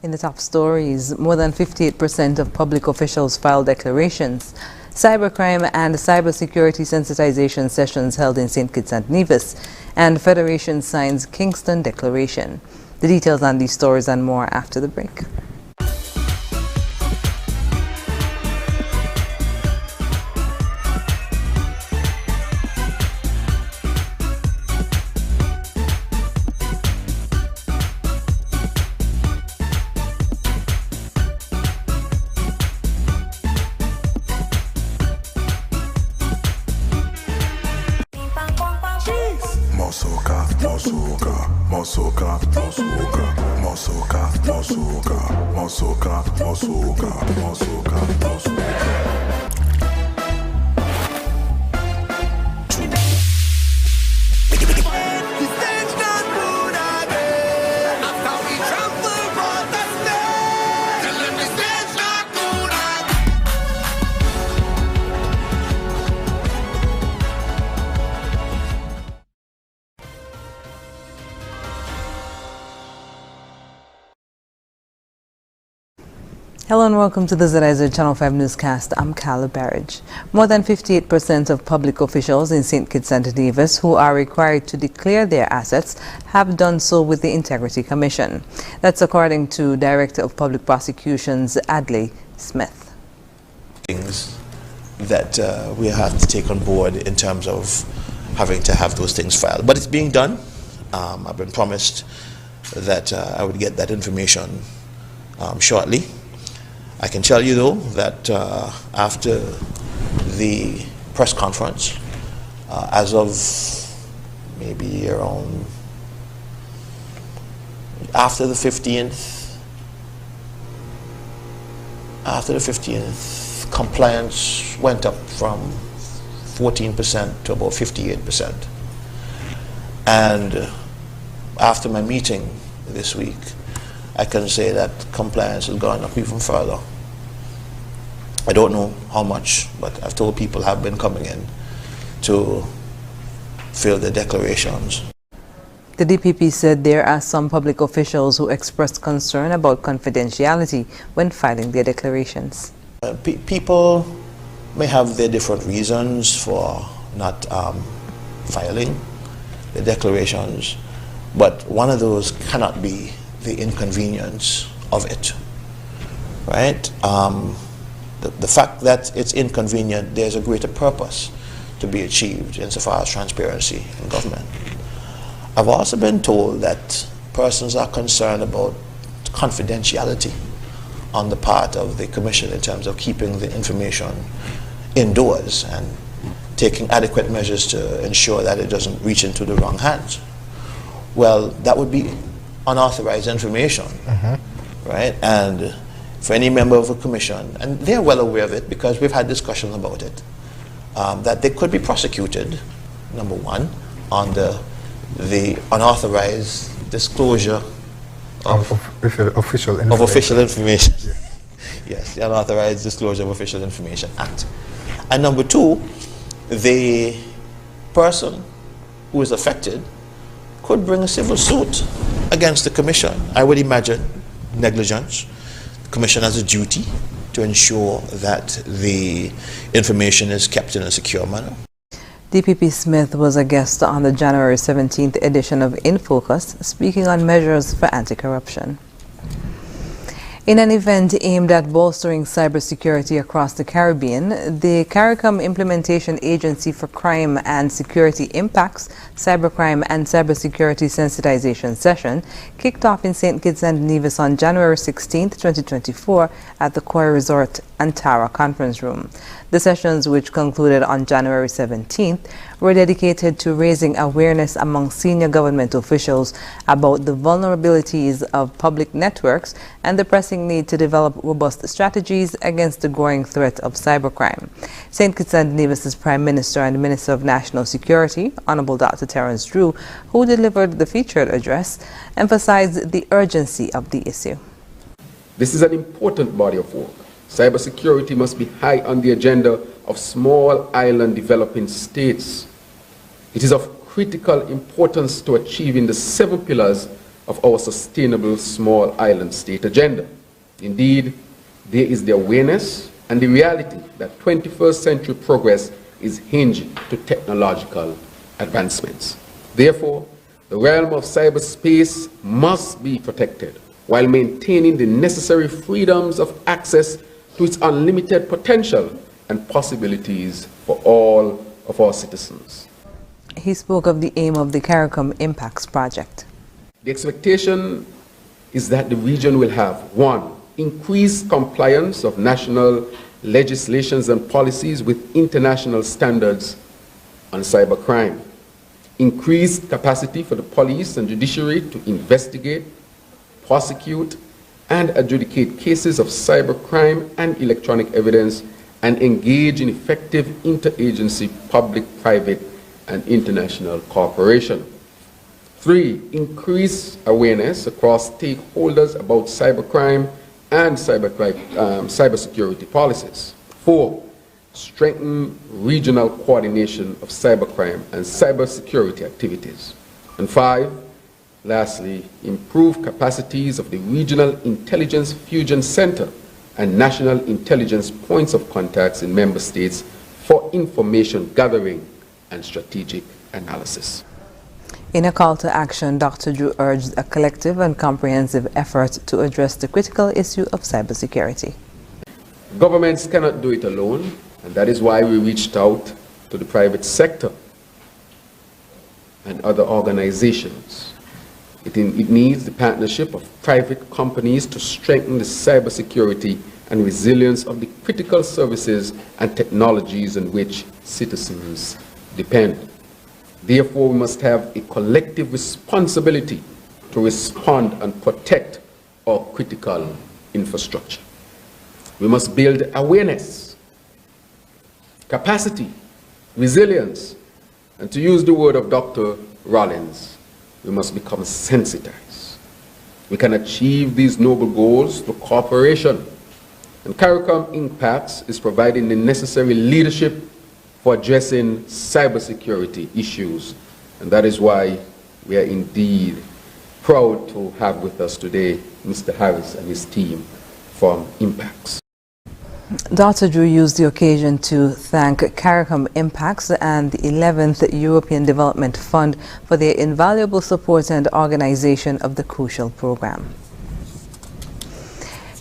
In the top stories, more than 58% of public officials filed declarations. Cybercrime and cybersecurity sensitization sessions held in St. Kitts and Nevis, and Federation signs Kingston Declaration. The details on these stories and more after the break. Hello and welcome to the ZIZ Channel 5 newscast. I'm Carla Barrage. More than 58% of public officials in St. Kitts and Nevis who are required to declare their assets have done so with the Integrity Commission. That's according to Director of Public Prosecutions Adley Smith. Things that we have to take on board in terms of having to have those things filed. But it's being done. I've been promised that I would get that information shortly. I can tell you though that after the press conference, as of maybe around after the 15th, compliance went up from 14% to about 58%. And after my meeting this week, I can say that compliance has gone up even further. I don't know how much, but I've told people have been coming in to fill their declarations. The DPP said there are some public officials who expressed concern about confidentiality when filing their declarations. People may have their different reasons for not filing their declarations, but one of those cannot be the inconvenience of it, right? The fact that it's inconvenient, there's a greater purpose to be achieved insofar as transparency in government. I've also been told that persons are concerned about confidentiality on the part of the Commission in terms of keeping the information indoors and taking adequate measures to ensure that it doesn't reach into the wrong hands. Well, that would be unauthorized information, right? And for any member of a commission, and they're well aware of it because we've had discussions about it, that they could be prosecuted, number one, on the unauthorized disclosure of official information. Yes, the Unauthorized Disclosure of Official Information Act. And number two, the person who is affected could bring a civil suit against the Commission. I would imagine negligence. The Commission has a duty to ensure that the information is kept in a secure manner. DPP Smith was a guest on the January 17th edition of In Focus, speaking on measures for anti-corruption. In an event aimed at bolstering cybersecurity across the Caribbean, the CARICOM Implementation Agency for Crime and Security Impacts, Cybercrime and Cybersecurity Sensitization session kicked off in St. Kitts and Nevis on January 16, 2024 at the Koi Resort Antara Conference Room. The sessions, which concluded on January 17th, were dedicated to raising awareness among senior government officials about the vulnerabilities of public networks and the pressing need to develop robust strategies against the growing threat of cybercrime. St. Kitts and Nevis's Prime Minister and Minister of National Security, Honorable Dr. Terence Drew, who delivered the featured address, emphasized the urgency of the issue. This is an important body of work. Cybersecurity must be high on the agenda of small island developing states. It is of critical importance to achieving the 7 pillars of our sustainable small island state agenda. Indeed, there is the awareness and the reality that 21st century progress is hinged to technological advancements. Therefore, the realm of cyberspace must be protected while maintaining the necessary freedoms of access to its unlimited potential and possibilities for all of our citizens. He spoke of the aim of the CARICOM Impacts Project. The expectation is that the region will have 1. Increased compliance of national legislations and policies with international standards on cybercrime. Increased capacity for the police and judiciary to investigate, prosecute, and adjudicate cases of cybercrime and electronic evidence and engage in effective interagency, public, private, and international cooperation. 3. Increase awareness across stakeholders about cybercrime and cybersecurity policies. 4. Strengthen regional coordination of cybercrime and cybersecurity activities. And 5. Lastly, improve capacities of the Regional Intelligence Fusion Center and National Intelligence Points of Contacts in member states for information gathering and strategic analysis. In a call to action, Dr. Drew urged a collective and comprehensive effort to address the critical issue of cybersecurity. Governments cannot do it alone, and that is why we reached out to the private sector and other organizations. It needs the partnership of private companies to strengthen the cybersecurity and resilience of the critical services and technologies on which citizens depend. Therefore, we must have a collective responsibility to respond and protect our critical infrastructure. We must build awareness, capacity, resilience, and to use the word of Dr. Rollins, we must become sensitized. We can achieve these noble goals through cooperation. And CARICOM Impacts is providing the necessary leadership for addressing cybersecurity issues. And that is why we are indeed proud to have with us today Mr. Harris and his team from Impacts. Dr. Drew used the occasion to thank CARICOM Impacts and the 11th European Development Fund for their invaluable support and organization of the crucial program.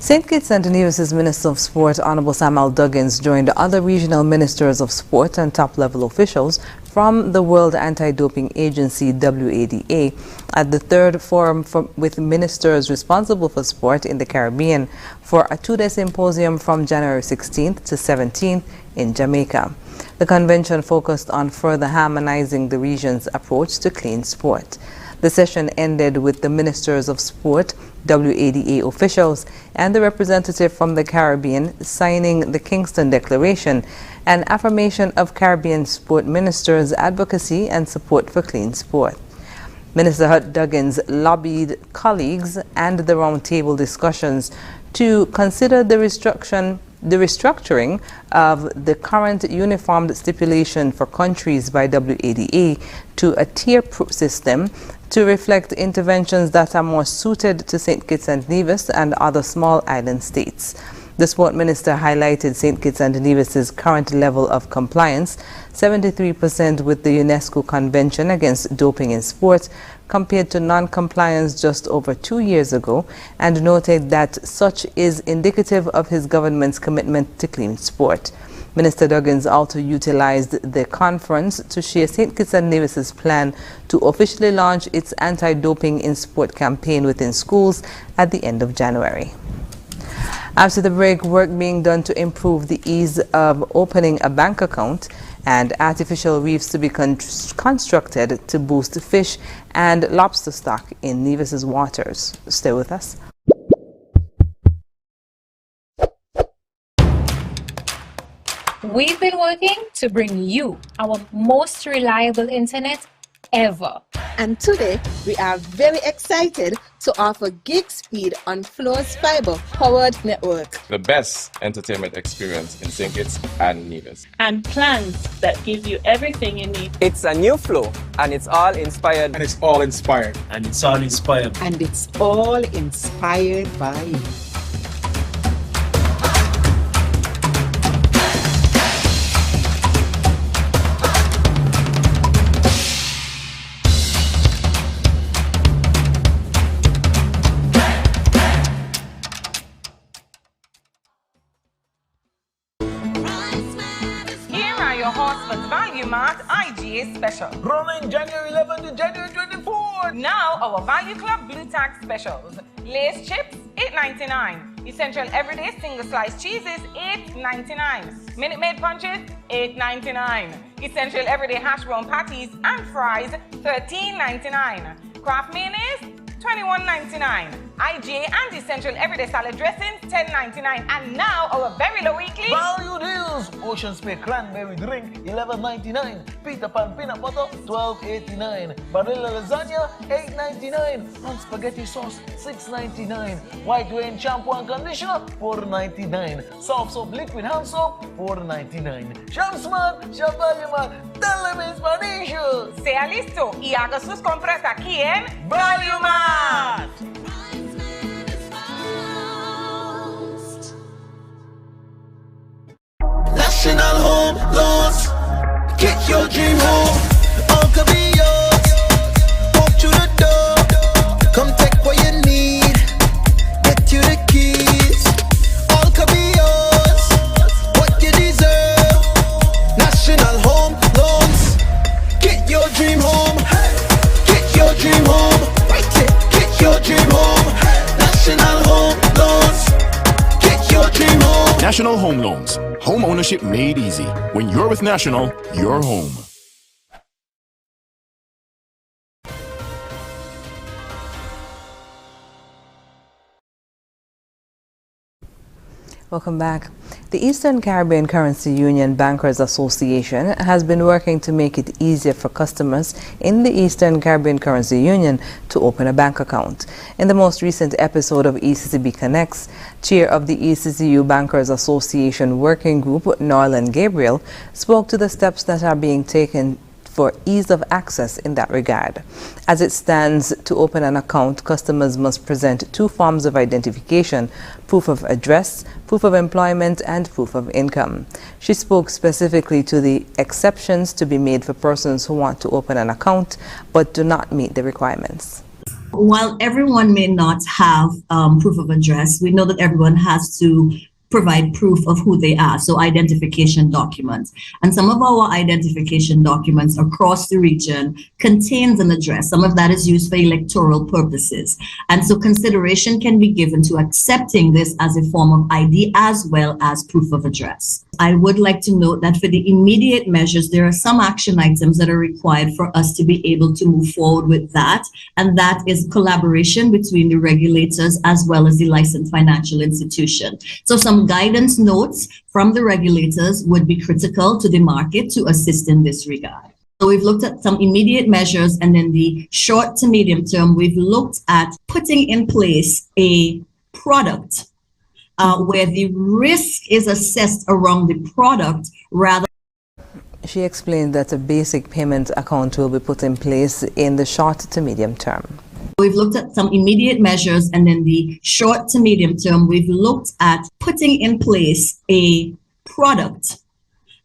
St. Kitts and Nevis' Minister of Sport, Honorable Samuel Duggins, joined other regional ministers of sport and top-level officials from the World Anti-Doping Agency, WADA, at the third forum with ministers responsible for sport in the Caribbean for a two-day symposium from January 16th to 17th in Jamaica. The convention focused on further harmonizing the region's approach to clean sport. The session ended with the Ministers of Sport, WADA officials, and the representative from the Caribbean signing the Kingston Declaration, an affirmation of Caribbean sport ministers' advocacy and support for clean sport. Minister Duggins lobbied colleagues and the roundtable discussions to consider the restructuring of the current uniformed stipulation for countries by WADA to a tier system to reflect interventions that are more suited to St. Kitts and Nevis and other small island states. The sport minister highlighted St. Kitts and Nevis's current level of compliance, 73% with the UNESCO Convention Against Doping in Sport, compared to non-compliance just over 2 years ago, and noted that such is indicative of his government's commitment to clean sport. Minister Duggins also utilized the conference to share St. Kitts and Nevis's plan to officially launch its anti-doping in sport campaign within schools at the end of January. After the break, work being done to improve the ease of opening a bank account and artificial reefs to be constructed to boost fish and lobster stock in Nevis's waters. Stay with us. We've been working to bring you our most reliable internet ever. And today, we are very excited to offer gig speed on Flo's fiber-powered network. The best entertainment experience in St. Kitts and Nevis. And plans that give you everything you need. It's a new Flow, and it's all inspired. And it's all inspired. And it's all inspired. And it's all inspired by you. Value Mart IGA special. Running January 11 to January 24. Now our Value Club Blue Tag specials. Lay's chips, $8.99. Essential Everyday Single Slice Cheeses, $8.99. Minute Maid Punches, $8.99. Essential Everyday Hash Brown Patties and Fries, $13.99. Kraft Mayonnaise, $21.99. IGA and Essential Everyday Salad Dressings, $10.99. And now our very low weekly value deals. Ocean Spray Cranberry Drink, $11.99. Peter Pan Peanut Butter, $12.89. Barilla Lasagna, $8.99. And Spaghetti Sauce, $6.99. White Rain Shampoo and Conditioner, $4.99. Soft Soap Liquid Hand Soap, $4.99. Shamsman, Shavalyaman, tell them in Spanish. Sea listo y haga sus compras aquí en Value Mart. National Home Loans. Get your dream home. All could be yours. Walk through the door. Come take what you need. Get you the keys. All could be yours. What you deserve. National Home Loans. Get your dream home. Get your dream home. Get your dream home. National Home Loans. Get your dream home. National Home Loans. Home ownership made easy. When you're with National, you're home. Welcome back. The Eastern Caribbean Currency Union Bankers Association has been working to make it easier for customers in the Eastern Caribbean Currency Union to open a bank account. In the most recent episode of ECCB Connects, Chair of the ECCU Bankers Association Working Group, Norland Gabriel, spoke to the steps that are being taken for ease of access in that regard. As it stands, to open an account, customers must present 2 forms of identification: proof of address, proof of employment, and proof of income. She spoke specifically to the exceptions to be made for persons who want to open an account but do not meet the requirements. While everyone may not have proof of address, we know that everyone has to provide proof of who they are, so identification documents. And some of our identification documents across the region contains an address. Some of that is used for electoral purposes. And so consideration can be given to accepting this as a form of ID as well as proof of address. I would like to note that for the immediate measures, there are some action items that are required for us to be able to move forward with that. And that is collaboration between the regulators as well as the licensed financial institution. So some guidance notes from the regulators would be critical to the market to assist in this regard. So we've looked at some immediate measures, and then the short to medium term, we've looked at putting in place a product where the risk is assessed around the product rather. She explained that a basic payment account will be put in place in the short to medium term. We've looked at some immediate measures, and then the short to medium term, we've looked at putting in place a product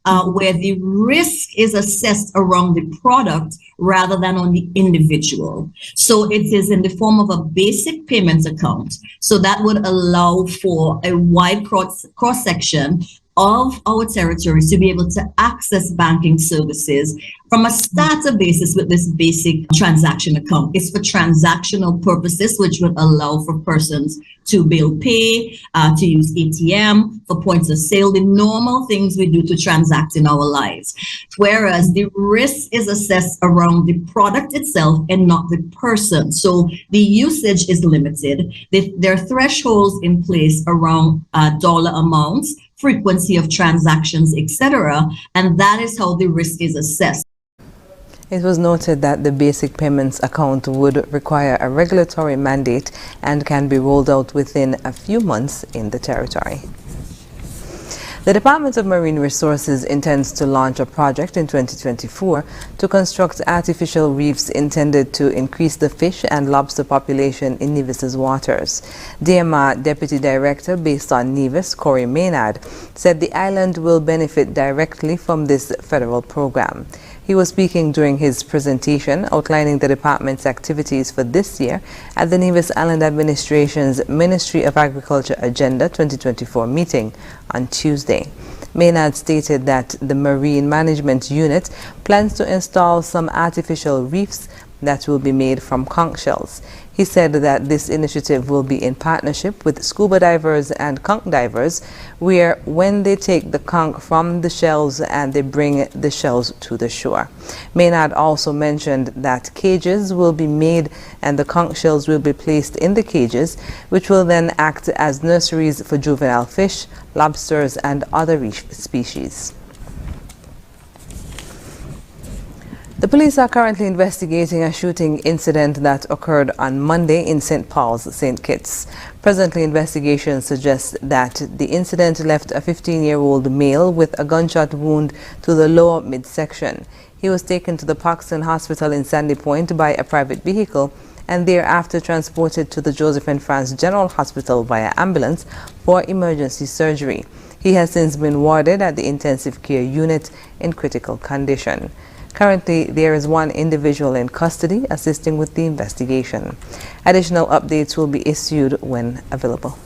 where the risk is assessed around the product rather than on the individual. So it is in the form of a basic payment account. So that would allow for a wide cross-section of our territories to be able to access banking services from a starter basis with this basic transaction account. It's for transactional purposes, which would allow for persons to bill pay, to use ATM, for points of sale, the normal things we do to transact in our lives. Whereas the risk is assessed around the product itself and not the person. So the usage is limited. There are thresholds in place around dollar amounts, frequency of transactions, etc., and that is how the risk is assessed. It was noted that the basic payments account would require a regulatory mandate and can be rolled out within a few months in the territory. The Department of Marine Resources intends to launch a project in 2024 to construct artificial reefs intended to increase the fish and lobster population in Nevis's waters. DMR Deputy Director based on Nevis, Corey Maynard, said the island will benefit directly from this federal program. He was speaking during his presentation outlining the department's activities for this year at the Nevis Island Administration's Ministry of Agriculture Agenda 2024 meeting on Tuesday. Maynard stated that the Marine Management Unit plans to install some artificial reefs that will be made from conch shells. He said that this initiative will be in partnership with scuba divers and conch divers, where when they take the conch from the shells and they bring the shells to the shore. Maynard also mentioned that cages will be made and the conch shells will be placed in the cages, which will then act as nurseries for juvenile fish, lobsters, and other reef species. The police are currently investigating a shooting incident that occurred on Monday in St. Paul's, St. Kitts. Presently, investigations suggest that the incident left a 15-year-old male with a gunshot wound to the lower midsection. He was taken to the Paxton Hospital in Sandy Point by a private vehicle and thereafter transported to the Joseph and France General Hospital via ambulance for emergency surgery. He has since been warded at the intensive care unit in critical condition. Currently, there is one individual in custody assisting with the investigation. Additional updates will be issued when available.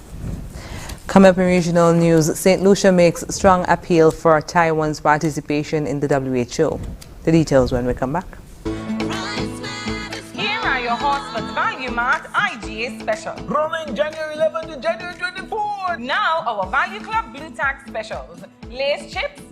Coming up in regional news, St. Lucia makes strong appeal for Taiwan's participation in the WHO. The details when we come back. Here are your Horsford's Value Mart IGA special. Running January 11 to January 24. Now our Value Club Blue Tax specials. Lace chips,